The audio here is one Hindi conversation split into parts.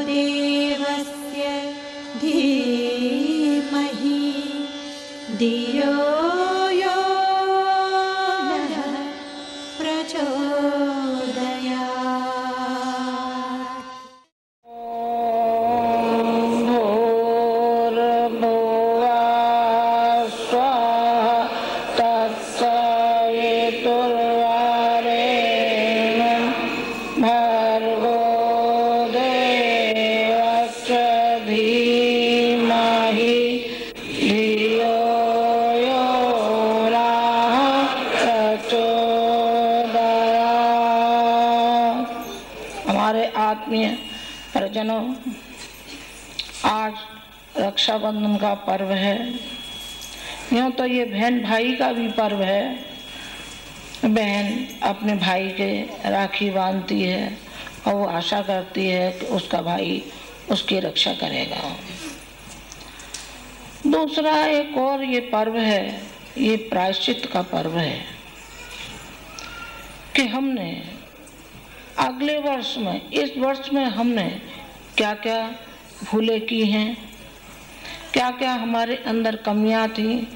देवस्य धीमहि धियो यो नः प्रचोदयात्। भूर्भुवः स्वः तत्सवितुर्वरेण्यं भर्गो देवस्य धीमहि धियो यो नः प्रचोदयात्। हमारे आत्मीय परिजनों, आज रक्षाबंधन का पर्व है। यूँ तो ये बहन भाई का भी पर्व है। बहन अपने भाई के राखी बांधती है और वो आशा करती है कि उसका भाई उसकी रक्षा करेगा। दूसरा एक और ये पर्व है, ये प्रायश्चित का पर्व है कि हमने अगले वर्ष में, इस वर्ष में हमने क्या क्या भूले की हैं, क्या क्या हमारे अंदर कमियां थी,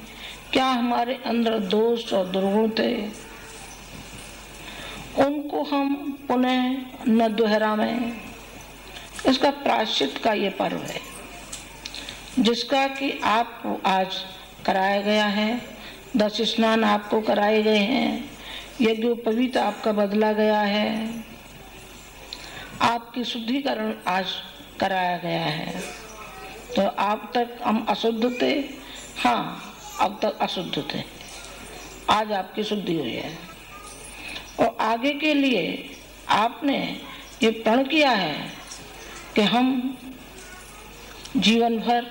क्या हमारे अंदर दोष और दुर्गुण थे, उनको हम पुनः न दोहरावें। इसका प्रायश्चित का ये पर्व है, जिसका कि आपको आज कराया गया है। 10 स्नान आपको कराए गए हैं, यज्ञोपवीत आपका बदला गया है, आपकी शुद्धिकरण आज कराया गया है। तो अब तक हम अशुद्ध थे, हाँ अब तक अशुद्ध थे, आज आपकी शुद्धि हुई है। और आगे के लिए आपने ये प्रण किया है कि हम जीवन भर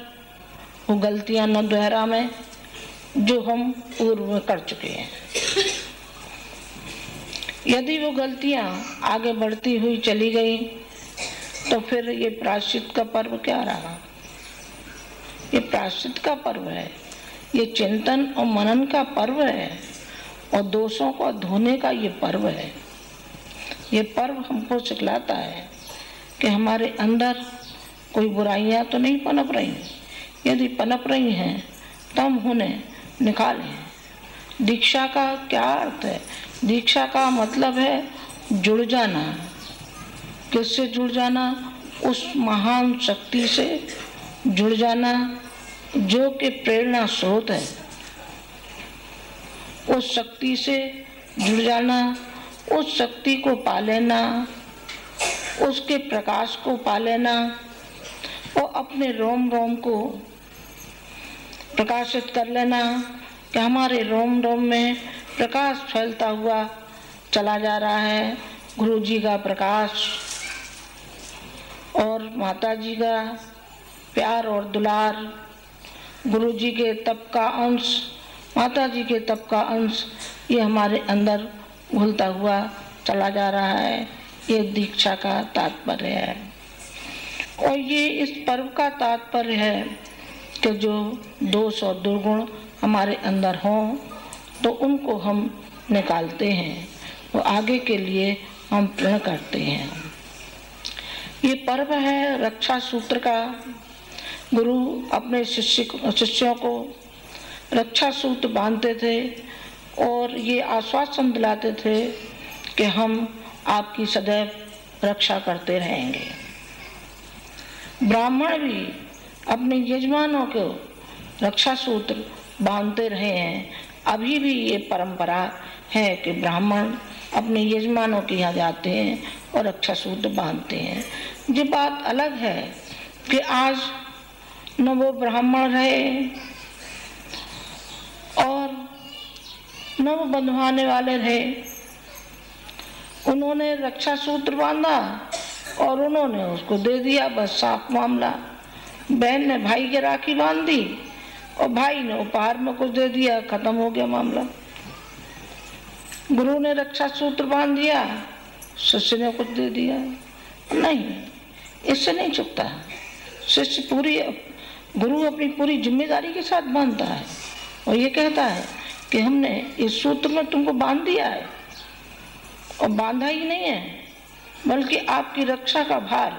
वो गलतियां न दोहरावें जो हम पूर्व में कर चुके हैं। यदि वो गलतियां आगे बढ़ती हुई चली गई तो फिर ये प्रायश्चित का पर्व क्या रहा? ये प्रायश्चित का पर्व है, ये चिंतन और मनन का पर्व है और दोषों को धोने का ये पर्व है। ये पर्व हमको सिखलाता है कि हमारे अंदर कोई बुराइयां तो नहीं पनप रही, यदि पनप रही हैं तो हम उन्हें निकालें। दीक्षा का क्या अर्थ है? दीक्षा का मतलब है जुड़ जाना। किससे जुड़ जाना? उस महान शक्ति से जुड़ जाना जो कि प्रेरणा स्रोत है। उस शक्ति से जुड़ जाना, उस शक्ति को पा लेना, उसके प्रकाश को पा लेना और अपने रोम रोम को प्रकाशित कर लेना कि हमारे रोम रोम में प्रकाश फैलता हुआ चला जा रहा है। गुरु जी का प्रकाश और माता जी का प्यार और दुलार, गुरु जी के तप का अंश, माता जी के तप का अंश, ये हमारे अंदर घुलता हुआ चला जा रहा है। ये दीक्षा का तात्पर्य है। और ये इस पर्व का तात्पर्य है कि जो दोष और दुर्गुण हमारे अंदर हों तो उनको हम निकालते हैं, वो आगे के लिए हम प्रण करते हैं। ये पर्व है रक्षा सूत्र का। गुरु अपने शिष्यों को रक्षा सूत्र बांधते थे और ये आश्वासन दिलाते थे कि हम आपकी सदैव रक्षा करते रहेंगे। ब्राह्मण भी अपने यजमानों को रक्षा सूत्र बांधते रहे हैं। अभी भी ये परंपरा है कि ब्राह्मण अपने यजमानों के यहाँ जाते हैं और रक्षा सूत्र बांधते हैं। ये बात अलग है कि आज न वो ब्राह्मण रहे और न वो बंधवाने वाले रहे। उन्होंने रक्षा सूत्र बांधा और उन्होंने उसको दे दिया, बस साफ मामला। बहन ने भाई की राखी बांध दी और भाई ने उपहार में कुछ दे दिया, खत्म हो गया मामला। गुरु ने रक्षा सूत्र बांध दिया, शिष्य ने कुछ दे दिया। नहीं, इससे नहीं चुकता शिष्य। पूरी गुरु अपनी पूरी जिम्मेदारी के साथ बांधता है और ये कहता है कि हमने इस सूत्र में तुमको बांध दिया है। और बांधा ही नहीं है बल्कि आपकी रक्षा का भार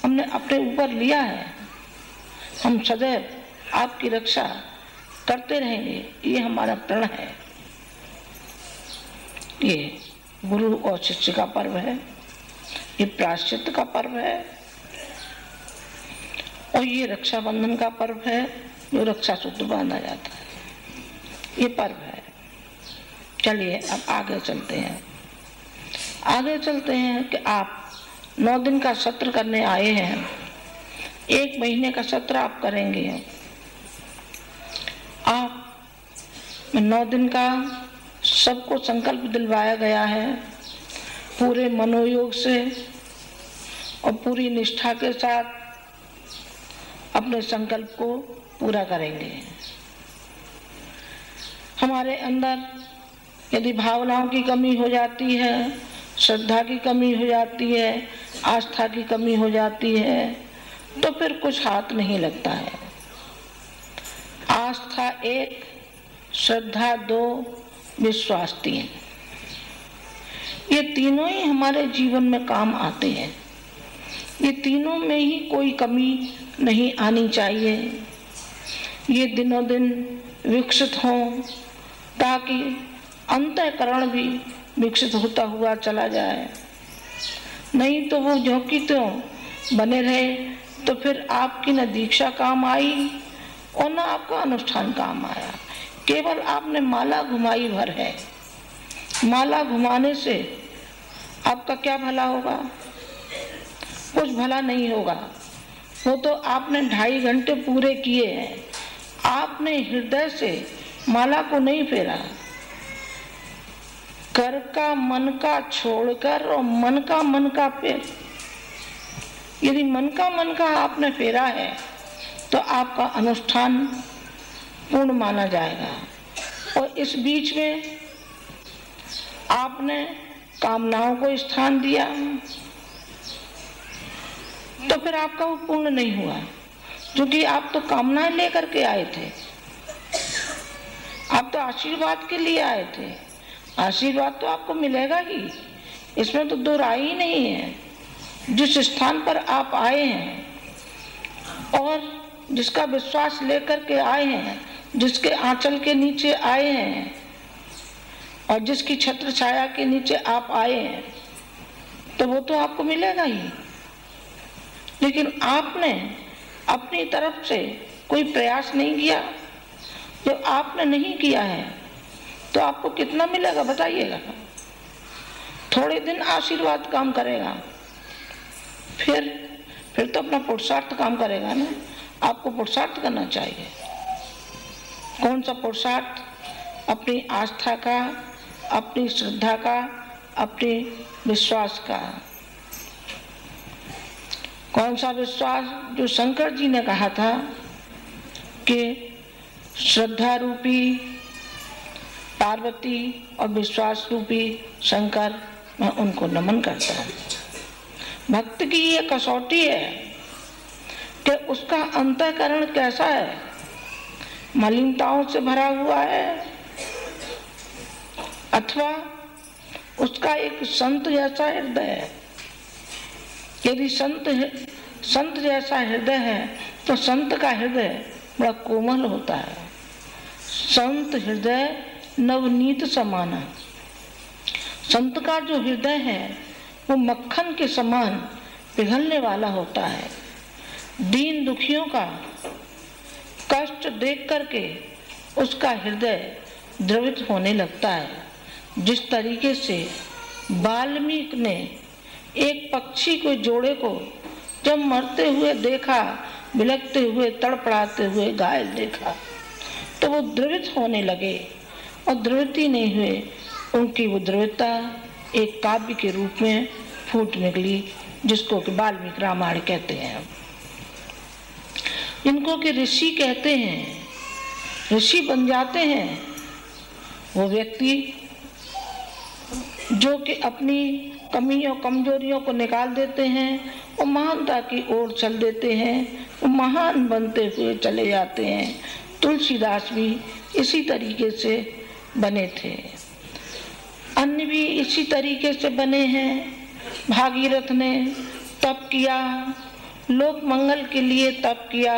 हमने अपने ऊपर लिया है, हम सदैव आपकी रक्षा करते रहेंगे, ये हमारा प्रण है। ये गुरु और शिष्य का पर्व है, ये प्रायश्चित का पर्व है, और ये रक्षाबंधन का पर्व है, जो रक्षा सूत्र बांधा जाता है, ये पर्व है। चलिए अब आगे चलते हैं। आगे चलते हैं कि आप 9 दिन का सत्र करने आए हैं, 1 महीने का सत्र आप करेंगे। आप 9 दिन का सबको संकल्प दिलवाया गया है, पूरे मनोयोग से और पूरी निष्ठा के साथ अपने संकल्प को पूरा करेंगे। हमारे अंदर यदि भावनाओं की कमी हो जाती है, श्रद्धा की कमी हो जाती है, आस्था की कमी हो जाती है, तो फिर कुछ हाथ नहीं लगता है। आस्था 1, श्रद्धा 2, विश्वास 3, ये तीनों ही हमारे जीवन में काम आते हैं। ये तीनों में ही कोई कमी नहीं आनी चाहिए। ये दिनों दिन विकसित हों, ताकि अंतःकरण भी विकसित होता हुआ चला जाए। नहीं तो वो ज्यों की त्यों बने रहे, तो फिर आपकी न दीक्षा काम आई और न आपका अनुष्ठान काम आया। केवल आपने माला घुमाई भर है। माला घुमाने से आपका क्या भला होगा? कुछ भला नहीं होगा। वो तो आपने 2.5 घंटे पूरे किए हैं, आपने हृदय से माला को नहीं फेरा। कर का मन का छोड़कर और मन का फेर। यदि मन का आपने फेरा है तो आपका अनुष्ठान पूर्ण माना जाएगा। और इस बीच में आपने कामनाओं को स्थान दिया तो फिर आपका वो पूर्ण नहीं हुआ, क्योंकि आप तो कामनाएं लेकर के आए थे, आप तो आशीर्वाद के लिए आए थे। आशीर्वाद तो आपको मिलेगा ही, इसमें तो 2 राय ही नहीं है। जिस स्थान पर आप आए हैं और जिसका विश्वास लेकर के आए हैं, जिसके आंचल के नीचे आए हैं और जिसकी छत्र छाया के नीचे आप आए हैं, तो वो तो आपको मिलेगा ही। लेकिन आपने अपनी तरफ से कोई प्रयास नहीं किया। जब आपने नहीं किया है तो आपको कितना मिलेगा बताइएगा? थोड़े दिन आशीर्वाद काम करेगा, फिर तो अपना पुरुषार्थ काम करेगा ना। आपको पुरुषार्थ करना चाहिए। कौन सा पुरुषार्थ? अपनी आस्था का, अपनी श्रद्धा का, अपने विश्वास का। कौन सा विश्वास? जो शंकर जी ने कहा था कि श्रद्धा रूपी पार्वती और विश्वास रूपी शंकर, मैं उनको नमन करता हूँ। भक्त की ये कसौटी है कि उसका अंतःकरण कैसा है, मलिनताओं से भरा हुआ है अथवा उसका एक संत जैसा हृदय है। यदि संत जैसा हृदय है तो संत का हृदय बड़ा कोमल होता है। संत हृदय नवनीत समाना। संत का जो हृदय है वो मक्खन के समान पिघलने वाला होता है। दीन दुखियों का कष्ट देख करके उसका हृदय द्रवित होने लगता है। जिस तरीके से वाल्मीकि ने एक पक्षी को जोड़े को जब मरते हुए देखा, बिलखते हुए, तड़पड़ाते हुए घायल देखा, तो वो द्रवित होने लगे और द्रवित ही नहीं हुए। उनकी वो द्रवितता एक काव्य के रूप में फूट निकली, जिसको कि वाल्मीकि रामायण कहते हैं, इनको कि ऋषि कहते हैं। ऋषि बन जाते हैं वो व्यक्ति जो कि अपनी कमियों कमजोरियों को निकाल देते हैं और महानता की ओर चल देते हैं, वो महान बनते हुए चले जाते हैं। तुलसीदास भी इसी तरीके से बने थे, अन्य भी इसी तरीके से बने हैं। भागीरथ ने तप किया लोक मंगल के लिए तप किया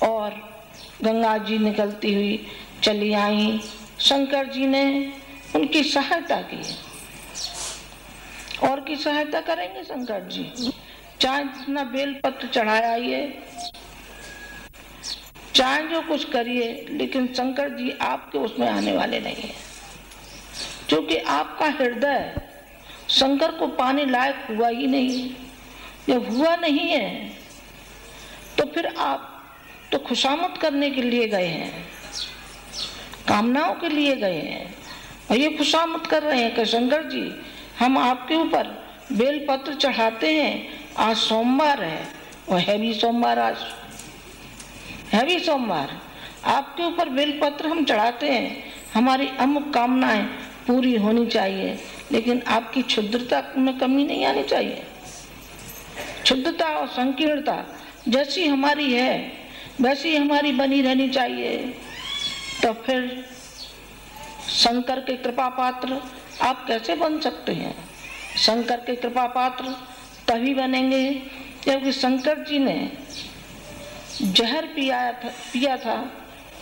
और गंगा जी निकलती हुई चली आई। शंकर जी ने उनकी सहायता की। और की सहायता करेंगे शंकर जी? चाहे जितना बेलपत्र चढ़ाइए, चाहे जो कुछ करिए, लेकिन शंकर जी आपके उसमें आने वाले नहीं है, क्योंकि आपका हृदय शंकर को पाने लायक हुआ ही नहीं। जब हुआ नहीं है तो फिर आप तो खुशामद करने के लिए गए हैं, कामनाओं के लिए गए हैं, और ये खुशामद कर रहे हैं कि शंकर जी हम आपके ऊपर बेलपत्र चढ़ाते हैं। आज सोमवार है और हैवी सोमवार, आज हैवी सोमवार, आपके ऊपर बेलपत्र हम चढ़ाते हैं, हमारी अमुक कामनाएं पूरी होनी चाहिए, लेकिन आपकी क्षुद्रता में कमी नहीं आनी चाहिए। क्षुद्रता और संकीर्णता जैसी हमारी है वैसी हमारी बनी रहनी चाहिए। तो फिर शंकर के कृपा पात्र आप कैसे बन सकते हैं? शंकर के कृपा पात्र तभी बनेंगे जबकि शंकर जी ने जहर पिया था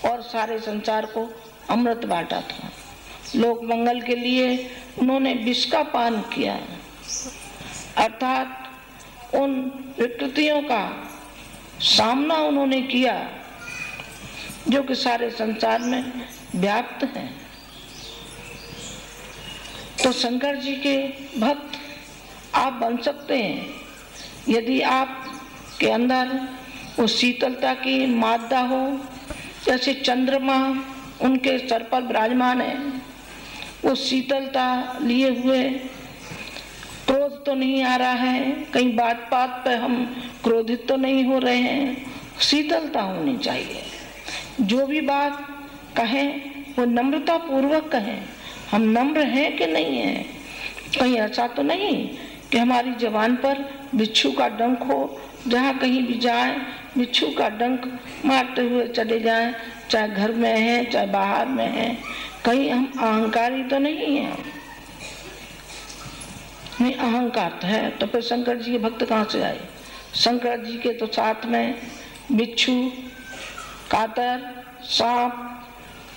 और सारे संसार को अमृत बांटा था। लोक मंगल के लिए उन्होंने विष का पान किया, अर्थात उन विकृतियों का सामना उन्होंने किया जो कि सारे संसार में व्याप्त हैं। तो शंकर जी के भक्त आप बन सकते हैं यदि आप के अंदर वो शीतलता की मादा हो, जैसे चंद्रमा उनके सर पर विराजमान है, वो शीतलता लिए हुए, क्रोध तो नहीं आ रहा है, कहीं बात बात पे हम क्रोधित तो नहीं हो रहे हैं, शीतलता होनी चाहिए। जो भी बात कहें वो नम्रता पूर्वक कहें, हम नम्र हैं कि नहीं हैं। कहीं ऐसा तो नहीं कि हमारी जबान पर बिच्छू का डंक हो, जहाँ कहीं भी जाए बिच्छू का डंक मारते हुए चले जाएं, चाहे घर में है चाहे बाहर में है। कहीं हम अहंकारी तो नहीं है? नहीं, अहंकार तो है, तो फिर शंकर जी के भक्त कहाँ से आए? शंकर जी के तो साथ में बिच्छू, कातर, सांप,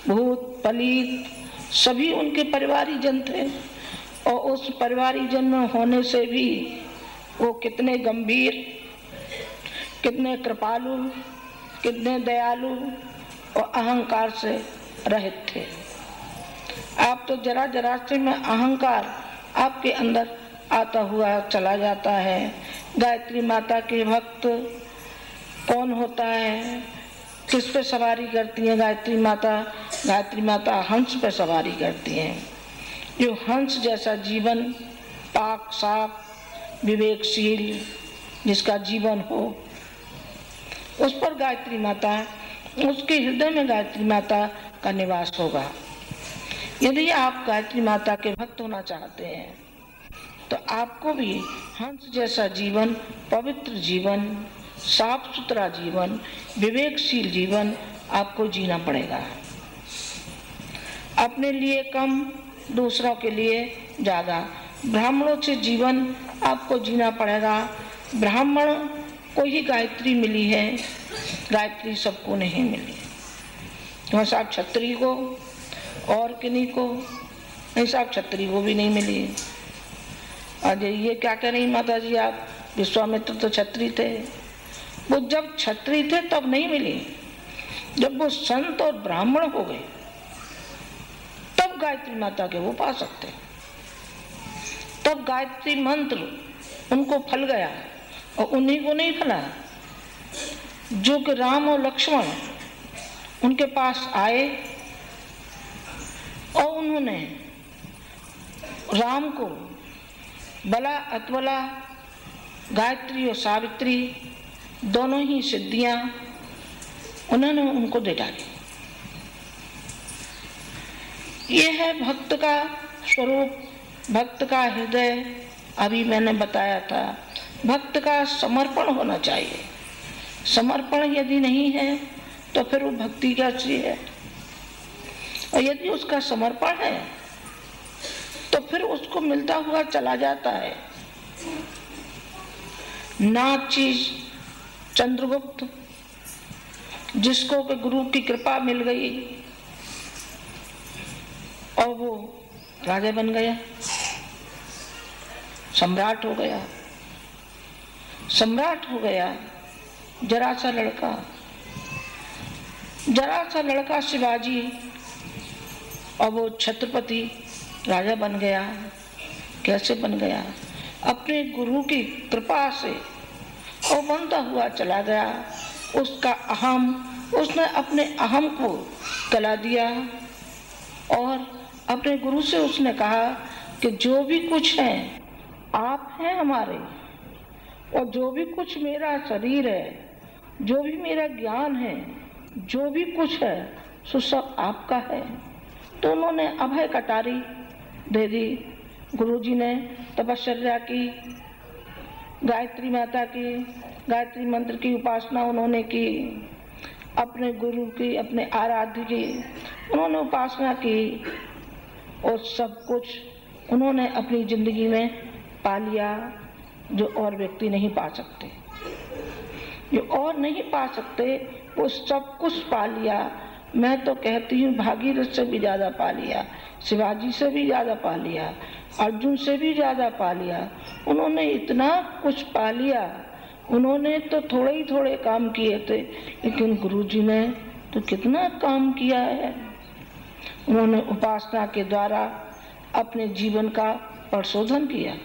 भूत, पलीत सभी उनके परिवारी जन थे, और उस परिवारी जन में होने से भी वो कितने गंभीर, कितने कृपालु, कितने दयालु और अहंकार से रहित थे। आप तो जरा जरा से में अहंकार आपके अंदर आता हुआ चला जाता है। गायत्री माता के भक्त कौन होता है? किस पे सवारी करती है गायत्री माता? गायत्री माता हंस पे सवारी करती हैं। जो हंस जैसा जीवन, पाक साफ, विवेकशील जिसका जीवन हो, उस पर गायत्री माता, उसके हृदय में गायत्री माता का निवास होगा। यदि आप गायत्री माता के भक्त होना चाहते हैं तो आपको भी हंस जैसा जीवन, पवित्र जीवन, साफ सुथरा जीवन, विवेकशील जीवन आपको जीना पड़ेगा। अपने लिए कम, दूसरों के लिए ज्यादा। ब्राह्मणों से जीवन आपको जीना पड़ेगा। ब्राह्मण को ही गायत्री मिली है, गायत्री सबको नहीं मिली। तो साहब क्षत्रिय को और किन्हीं को नहीं, साहब क्षत्रिय को भी नहीं मिली। और ये क्या कह रही माता जी आप? विश्वामित्र तो क्षत्रिय थे, वो जब क्षत्रिय थे तब नहीं मिली, जब वो संत और ब्राह्मण हो गए तब गायत्री माता के वो पा सकते। तब गायत्री मंत्र उनको फल गया, और उन्हीं को नहीं फला जो कि राम और लक्ष्मण उनके पास आए और उन्होंने राम को बला अतबला, गायत्री और सावित्री दोनों ही सिद्धियां उन्होंने उनको दे डाली। ये है भक्त का स्वरूप, भक्त का हृदय। अभी मैंने बताया था, भक्त का समर्पण होना चाहिए। समर्पण यदि नहीं है तो फिर वो भक्ति कैसी है? और यदि उसका समर्पण है तो फिर उसको मिलता हुआ चला जाता है। नाचिज चंद्रगुप्त, जिसको कि गुरु की कृपा मिल गई और वो राजा बन गया, सम्राट हो गया। सम्राट हो गया जरा सा लड़का शिवाजी, और वो छत्रपति राजा बन गया। कैसे बन गया? अपने गुरु की कृपा से और बनता हुआ चला गया। उसने अपने अहम को गला दिया और अपने गुरु से उसने कहा कि जो भी कुछ है आप हैं हमारे, और जो भी कुछ मेरा शरीर है, जो भी मेरा ज्ञान है, जो भी कुछ है सो सब आपका है। तो उन्होंने अभय कटारी दे दी। गुरुजी ने तपश्चर्या की, गायत्री माता की, गायत्री मंत्र की उपासना उन्होंने की, अपने गुरु की, अपने आराध्य की उन्होंने उपासना की, और सब कुछ उन्होंने अपनी जिंदगी में पा लिया जो और व्यक्ति नहीं पा सकते। जो और नहीं पा सकते वो सब कुछ पा लिया। मैं तो कहती हूँ भागीरथ से भी ज्यादा पा लिया, शिवाजी से भी ज्यादा पा लिया, अर्जुन से भी ज्यादा पा लिया। उन्होंने इतना कुछ पा लिया। उन्होंने तो थोड़े काम किए थे, लेकिन गुरुजी ने तो कितना काम किया है। उन्होंने उपासना के द्वारा अपने जीवन का परिशोधन किया।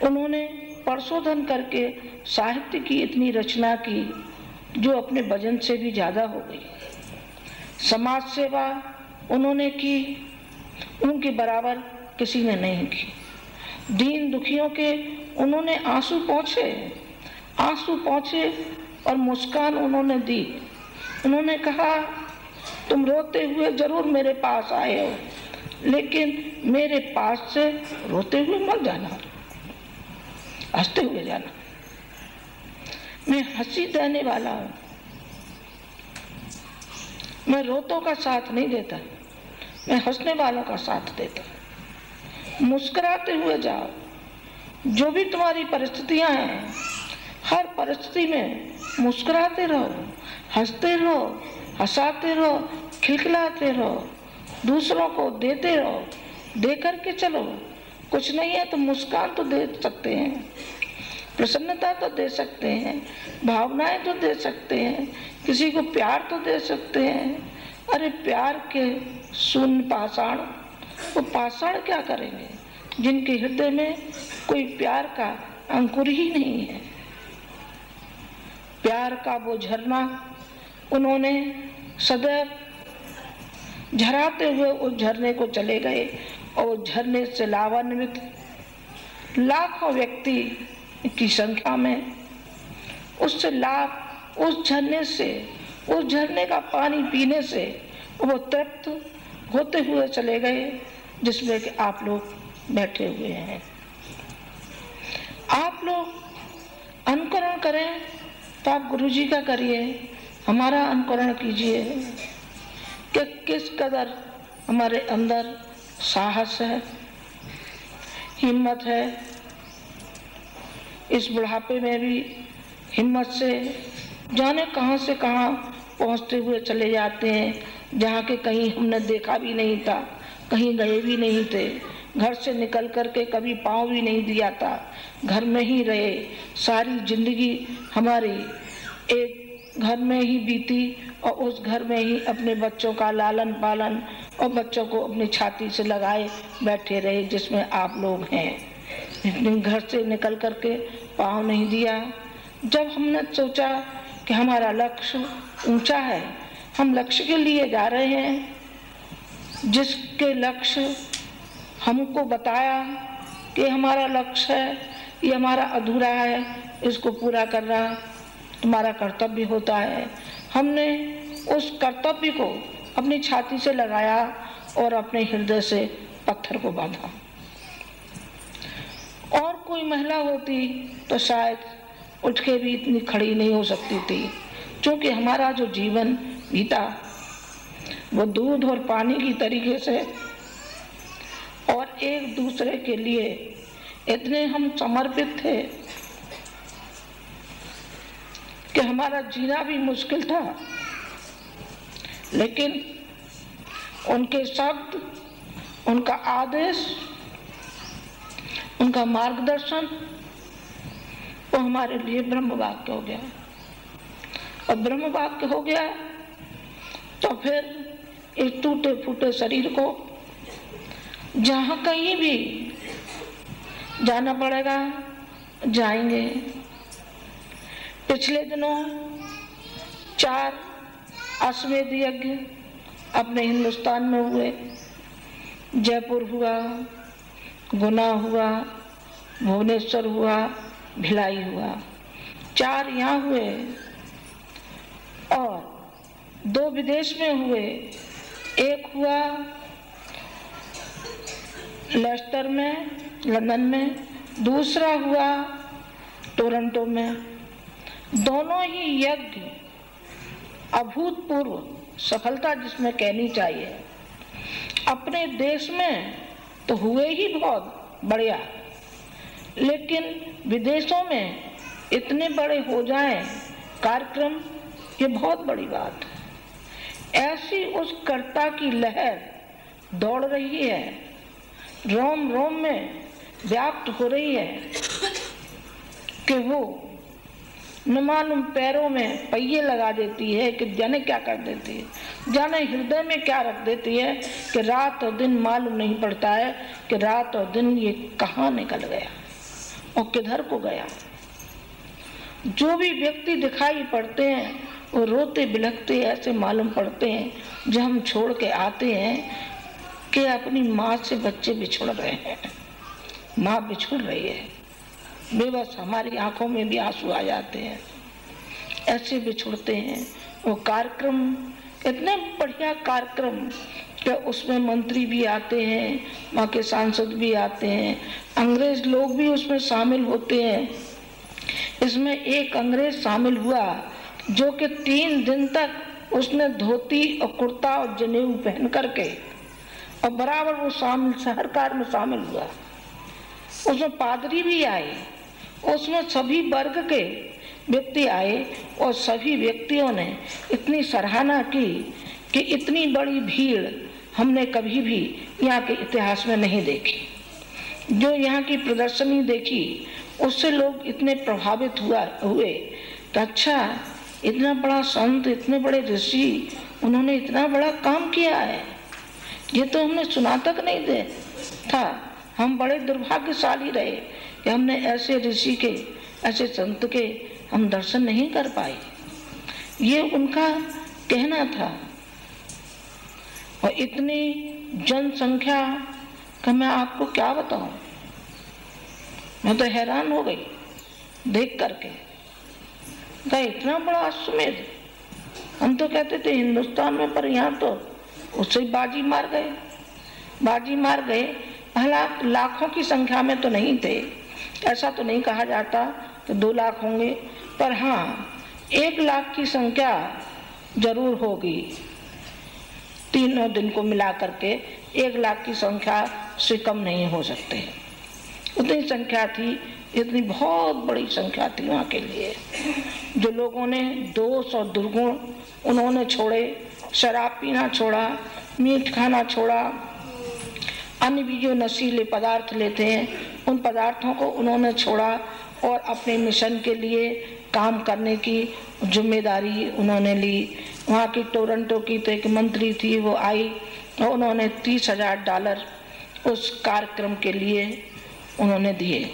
उन्होंने परिशोधन करके साहित्य की इतनी रचना की जो अपने भजन से भी ज्यादा हो गई। समाज सेवा उन्होंने की, उनके बराबर किसी ने नहीं की। दीन दुखियों के उन्होंने आंसू पहुँचे और मुस्कान उन्होंने दी। उन्होंने कहा तुम रोते हुए जरूर मेरे पास आए हो, लेकिन मेरे पास से रोते हुए मत जाना, हंसते हुए जाना। मैं हंसी देने वाला हूँ, मैं रोतों का साथ नहीं देता, मैं हंसने वालों का साथ देता। मुस्कुराते हुए जाओ। जो भी तुम्हारी परिस्थितियां हैं, हर परिस्थिति में मुस्कुराते रहो, हंसते रहो, हंसाते रहो, खिलखिलाते रहो, दूसरों को देते रहो, दे करके चलो। कुछ नहीं है तो मुस्कान तो दे सकते हैं, प्रसन्नता तो दे सकते हैं, भावनाएं तो दे सकते हैं, किसी को प्यार तो दे सकते हैं। अरे प्यार के शून्य पाषाण, वो पाषाण क्या करेंगे जिनके हृदय में कोई प्यार का अंकुर ही नहीं है। प्यार का वो झरना उन्होंने सदैव झराते हुए उस झरने को चले गए, और उस झरने से लाभान्वित लाखों व्यक्ति की संख्या में उससे लाभ, उस झरने का पानी पीने से वो तृप्त होते हुए चले गए, जिसमें कि आप लोग बैठे हुए हैं। आप लोग अनुकरण करें तो आप गुरुजी का करिए, हमारा अनुकरण कीजिए कि किस कदर हमारे अंदर साहस है, हिम्मत है। इस बुढ़ापे में भी हिम्मत से जाने कहां से कहां पहुंचते हुए चले जाते हैं, जहाँ के कहीं हमने देखा भी नहीं था, कहीं गए भी नहीं थे, घर से निकल करके कभी पाँव भी नहीं दिया था, घर में ही रहे। सारी जिंदगी हमारी एक घर में ही बीती, और उस घर में ही अपने बच्चों का लालन पालन और बच्चों को अपनी छाती से लगाए बैठे रहे, जिसमें आप लोग हैं। लेकिन घर से निकल करके पाँव नहीं दिया। जब हमने सोचा कि हमारा लक्ष्य ऊंचा है, हम लक्ष्य के लिए जा रहे हैं, जिसके लक्ष्य हमको बताया कि हमारा लक्ष्य है, ये हमारा अधूरा है, इसको पूरा करना तुम्हारा कर्तव्य होता है। हमने उस कर्तव्य को अपनी छाती से लगाया और अपने हृदय से पत्थर को बांधा। और कोई महिला होती तो शायद उठ के भी इतनी खड़ी नहीं हो सकती थी, क्योंकि हमारा जो जीवन बीता वो दूध और पानी की तरीके से, और एक दूसरे के लिए इतने हम समर्पित थे कि हमारा जीना भी मुश्किल था, लेकिन उनके शब्द, उनका आदेश, उनका मार्गदर्शन वो हमारे लिए ब्रह्म वाक्य हो गया। और ब्रह्म वाक्य हो गया तो फिर इस टूटे फूटे शरीर को जहां कहीं भी जाना पड़ेगा, जाएंगे। पिछले दिनों 4 अश्वमेध यज्ञ अपने हिंदुस्तान में हुए। जयपुर हुआ, गुना हुआ, भुवनेश्वर हुआ, भिलाई हुआ। 4 यहाँ हुए और 2 विदेश में हुए। एक हुआ लेस्टर में, लंदन में, दूसरा हुआ टोरंटो में। दोनों ही यज्ञ अभूतपूर्व सफलता जिसमें कहनी चाहिए। अपने देश में तो हुए ही बहुत बढ़िया, लेकिन विदेशों में इतने बड़े हो जाएं कार्यक्रम, ये बहुत बड़ी बात है। ऐसी उस कर्ता की लहर दौड़ रही है, रोम रोम में व्याप्त हो रही है कि वो न मालूम पैरों में पहिए लगा देती है कि जाने क्या कर देती है, जाने हृदय में क्या रख देती है कि रात और दिन मालूम नहीं पड़ता है कि रात और दिन ये कहाँ निकल गया और किधर को गया। जो भी व्यक्ति दिखाई पड़ते हैं वो रोते बिलखते ऐसे मालूम पड़ते हैं जब हम छोड़ के आते हैं कि अपनी माँ से बच्चे बिछुड़ रहे हैं, माँ बिछुड़ रही है। बेबस हमारी आंखों में भी आंसू आ जाते हैं, ऐसे बिछुड़ते हैं। वो कार्यक्रम इतने बढ़िया कार्यक्रम कि उसमें मंत्री भी आते हैं, वहाँ के सांसद भी आते हैं, अंग्रेज लोग भी उसमें शामिल होते हैं। इसमें एक अंग्रेज शामिल हुआ जो कि 3 दिन तक उसने धोती और कुर्ता और जनेऊ पहन करके और बराबर वो शामिल शहर कार्य में शामिल हुआ। उसमें पादरी भी आए, उसमें सभी वर्ग के व्यक्ति आए और सभी व्यक्तियों ने इतनी सराहना की कि इतनी बड़ी भीड़ हमने कभी भी यहाँ के इतिहास में नहीं देखी। जो यहाँ की प्रदर्शनी देखी उससे लोग इतने प्रभावित हुए कि अच्छा, इतना बड़ा संत, इतने बड़े ऋषि, उन्होंने इतना बड़ा काम किया है, ये तो हमने सुना तक नहीं दे था। हम बड़े दुर्भाग्यशाली रहे कि हमने ऐसे ऋषि के, ऐसे संत के हम दर्शन नहीं कर पाए। ये उनका कहना था। और इतनी जनसंख्या का मैं आपको क्या बताऊं, मैं तो हैरान हो गई देख करके। क्या इतना बड़ा अश्वमेध, हम तो कहते थे हिंदुस्तान में, पर यहाँ तो उससे बाजी मार गए। हालांकि लाखों की संख्या में तो नहीं थे, ऐसा तो नहीं कहा जाता कि 2 लाख होंगे, पर हाँ 1 लाख की संख्या जरूर होगी। तीनों दिन को मिला करके 1 लाख की संख्या से कम नहीं हो सकते। उतनी संख्या थी, इतनी बहुत बड़ी संख्या थी वहाँ के लिए। जो लोगों ने दोष और दुर्गुण उन्होंने छोड़े, शराब पीना छोड़ा, मीठ खाना छोड़ा, अन्य भी जो नशीले पदार्थ लेते हैं उन पदार्थों को उन्होंने छोड़ा और अपने मिशन के लिए काम करने की जिम्मेदारी उन्होंने ली। वहाँ की टोरंटो की तो एक मंत्री थी, वो आई और उन्होंने $30,000 उस कार्यक्रम के लिए उन्होंने दिए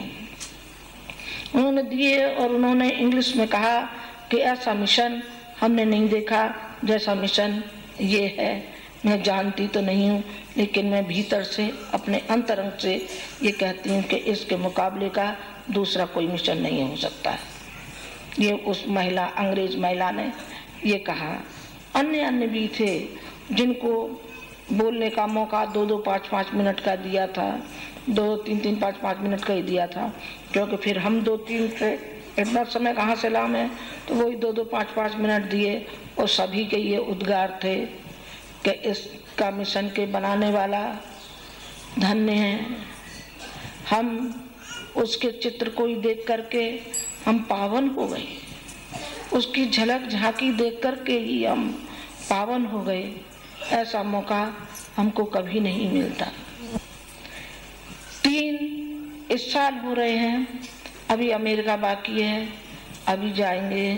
और उन्होंने इंग्लिश में कहा कि ऐसा मिशन हमने नहीं देखा जैसा मिशन ये है। मैं जानती तो नहीं हूँ, लेकिन मैं भीतर से, अपने अंतरंग से ये कहती हूँ कि इसके मुकाबले का दूसरा कोई मिशन नहीं हो सकता है। ये उस महिला, अंग्रेज महिला ने ये कहा। अन्य भी थे जिनको बोलने का मौका 2-2, 5-5 मिनट का दिया था, 2-3, 5-5 मिनट का ही दिया था, क्योंकि फिर हम 2-3 थे, इतना समय कहाँ से लाम है, तो वही 2-2, 5-5 मिनट दिए। और सभी के ये उद्गार थे कि इसका मिशन के बनाने वाला धन्य है। हम उसके चित्र को ही देख करके हम पावन हो गए। उसकी झलक झांकी देख कर के ही हम पावन हो गए। ऐसा मौका हमको कभी नहीं मिलता। 3 इस साल हो रहे हैं, अभी अमेरिका बाकी है, अभी जाएंगे।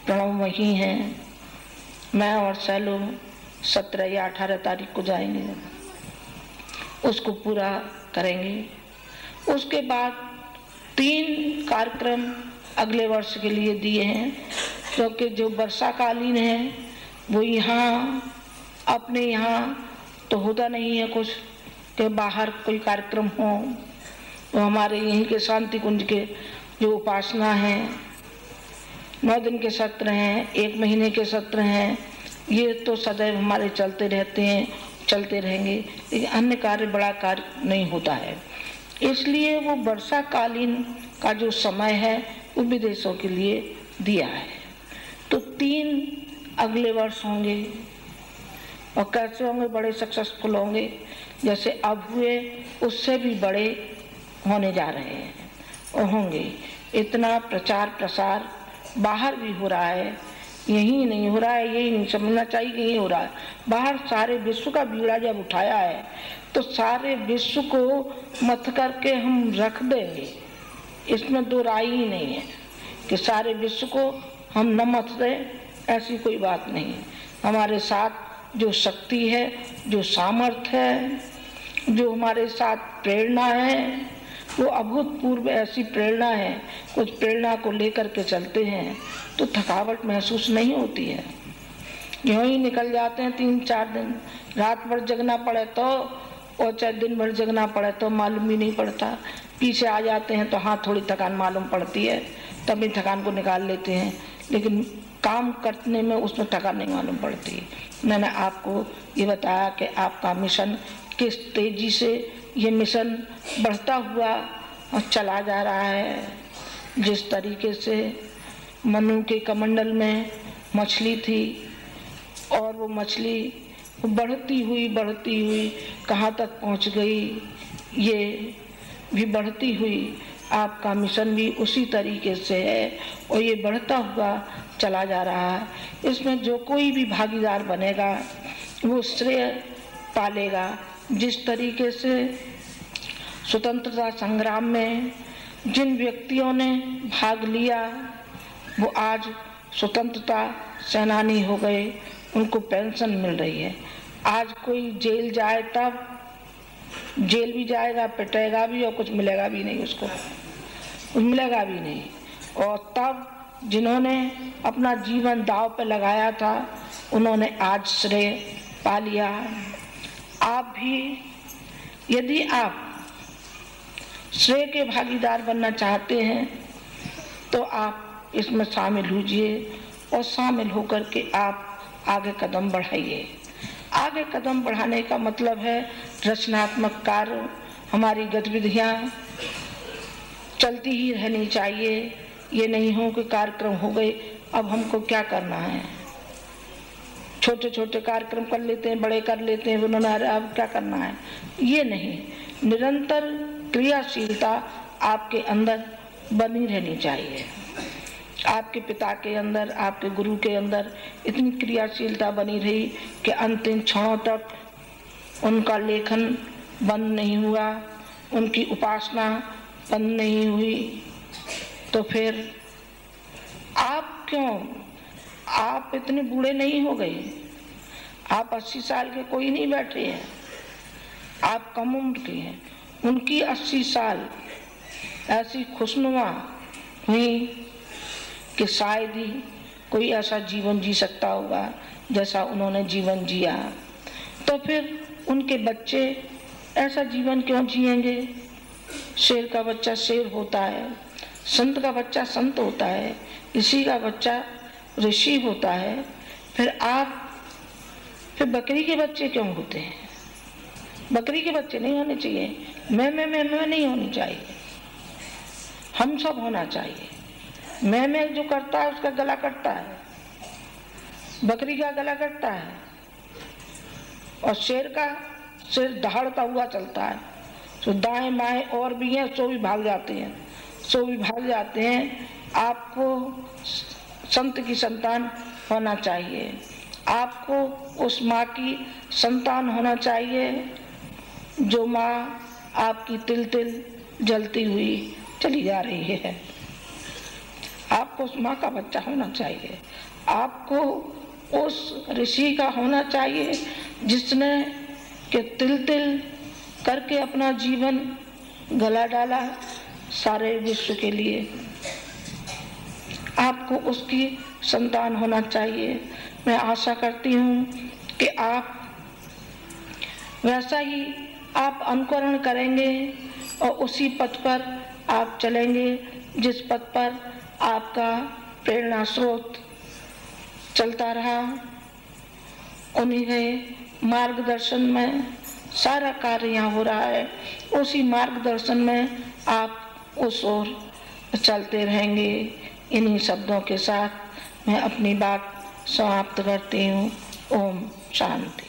प्रणव वहीं हैं, मैं और सैलो 17 या 18 तारीख को जाएंगे, उसको पूरा करेंगे। उसके बाद 3 कार्यक्रम अगले वर्ष के लिए दिए हैं, क्योंकि जो वर्षाकालीन है वो यहाँ अपने यहाँ तो होता नहीं है कुछ कि बाहर कोई कार्यक्रम हो। तो हमारे यहीं के शांति कुंज के जो उपासना है, 9 दिन के सत्र हैं, 1 महीने के सत्र हैं, ये तो सदैव हमारे चलते रहते हैं, चलते रहेंगे। लेकिन अन्य कार्य, बड़ा कार्य नहीं होता है, इसलिए वो वर्षाकालीन का जो समय है वो विदेशों के लिए दिया है। तो 3 अगले वर्ष होंगे, और कैसे होंगे? बड़े सक्सेसफुल होंगे, जैसे अब हुए उससे भी बड़े होने जा रहे हैं और होंगे। इतना प्रचार प्रसार बाहर भी हो रहा है, यही नहीं हो रहा है, यही नहीं समझना चाहिए कि यही हो रहा है। बाहर सारे विश्व का बीड़ा जब उठाया है तो सारे विश्व को मथ करके हम रख देंगे, इसमें 2 राय ही नहीं है कि सारे विश्व को हम न मथ दें, ऐसी कोई बात नहीं। हमारे साथ जो शक्ति है, जो सामर्थ्य है, जो हमारे साथ प्रेरणा है, वो अभूतपूर्व ऐसी प्रेरणा है। कुछ प्रेरणा को लेकर के चलते हैं तो थकावट महसूस नहीं होती है। यूँ ही निकल जाते हैं 3-4 दिन, रात भर जगना पड़े तो, और चाहे दिन भर जगना पड़े तो मालूम ही नहीं पड़ता। पीछे आ जाते हैं तो हाँ थोड़ी थकान मालूम पड़ती है, तभी थकान को निकाल लेते हैं, लेकिन काम करने में उसमें थकान नहीं मालूम पड़ती। मैंने आपको ये बताया कि आपका मिशन किस तेजी से ये मिशन बढ़ता हुआ चला जा रहा है। जिस तरीके से मनु के कमंडल में मछली थी और वो मछली बढ़ती हुई कहाँ तक पहुँच गई, ये भी बढ़ती हुई आपका मिशन भी उसी तरीके से है और ये बढ़ता हुआ चला जा रहा है। इसमें जो कोई भी भागीदार बनेगा वो श्रेय पालेगा। जिस तरीके से स्वतंत्रता संग्राम में जिन व्यक्तियों ने भाग लिया वो आज स्वतंत्रता सेनानी हो गए, उनको पेंशन मिल रही है। आज कोई जेल जाए तब जेल भी जाएगा, पिटेगा भी और कुछ मिलेगा भी नहीं, उसको कुछ मिलेगा भी नहीं। और तब जिन्होंने अपना जीवन दांव पे लगाया था उन्होंने आज श्रेय पा लिया। आप भी यदि आप श्रेय के भागीदार बनना चाहते हैं तो आप इसमें शामिल होइए और शामिल होकर के आप आगे कदम बढ़ाइए। आगे कदम बढ़ाने का मतलब है रचनात्मक कार्य, हमारी गतिविधियाँ चलती ही रहनी चाहिए। ये नहीं हो कि कार्यक्रम हो गए अब हमको क्या करना है, छोटे छोटे कार्यक्रम कर लेते हैं, बड़े कर लेते हैं, उन्होंने अब क्या करना है, ये नहीं। निरंतर क्रियाशीलता आपके अंदर बनी रहनी चाहिए। आपके पिता के अंदर, आपके गुरु के अंदर इतनी क्रियाशीलता बनी रही कि अंतिम क्षणों तक उनका लेखन बंद नहीं हुआ, उनकी उपासना बंद नहीं हुई। तो फिर आप क्यों, आप इतने बूढ़े नहीं हो गए, आप 80 साल के कोई नहीं बैठे हैं, आप कम उम्र के हैं। उनकी 80 साल ऐसी खुशनुमा हुई कि शायद ही कोई ऐसा जीवन जी सकता होगा जैसा उन्होंने जीवन जिया। तो फिर उनके बच्चे ऐसा जीवन क्यों जिएंगे? शेर का बच्चा शेर होता है, संत का बच्चा संत होता है, ऋषि का बच्चा ऋषि होता है। फिर बकरी के बच्चे क्यों होते हैं? बकरी के बच्चे नहीं होने चाहिए, मैं नहीं होनी चाहिए, हम सब होना चाहिए। मैं जो करता है उसका गला कटता है, बकरी का गला कटता है, और शेर दहाड़ता हुआ चलता है। तो दाएं बाएं और भी हैं, सो भी भाग जाते हैं। आपको संत की संतान होना चाहिए। आपको उस माँ की संतान होना चाहिए जो माँ आपकी तिल तिल जलती हुई चली जा रही है। आपको उस माँ का बच्चा होना चाहिए। आपको उस ऋषि का होना चाहिए जिसने कि तिल तिल करके अपना जीवन गला डाला सारे विश्व के लिए। आपको उसकी संतान होना चाहिए। मैं आशा करती हूँ कि आप वैसा ही आप अनुकरण करेंगे और उसी पथ पर आप चलेंगे जिस पथ पर आपका प्रेरणा स्रोत चलता रहा। उन्हीं के मार्गदर्शन में सारा कार्य यहाँ हो रहा है। उसी मार्गदर्शन में आप उस ओर चलते रहेंगे। इन्हीं शब्दों के साथ मैं अपनी बात समाप्त करती हूँ। ओम शांति।